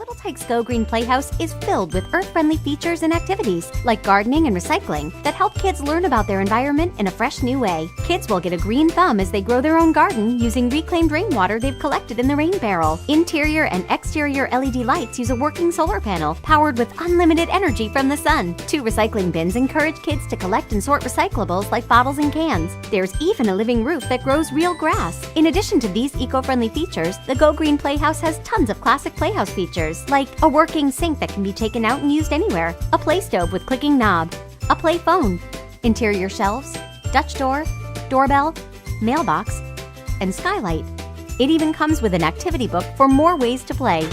Little Tykes Go Green Playhouse is filled with earth-friendly features and activities like gardening and recycling that help kids learn about their environment in a fresh new way. Kids will get a green thumb as they grow their own garden using reclaimed rainwater they've collected in the rain barrel. Interior and exterior LED lights use a working solar panel powered with unlimited energy from the sun. 2 recycling bins encourage kids to collect and sort recyclables like bottles and cans. There's even a living roof that grows real grass. In addition to these eco-friendly features, the Go Green Playhouse has tons of classic Playhouse features, like a working sink that can be taken out and used anywhere, a play stove with clicking knob, a play phone, interior shelves, Dutch door, doorbell, mailbox, and skylight. It even comes with an activity book for more ways to play.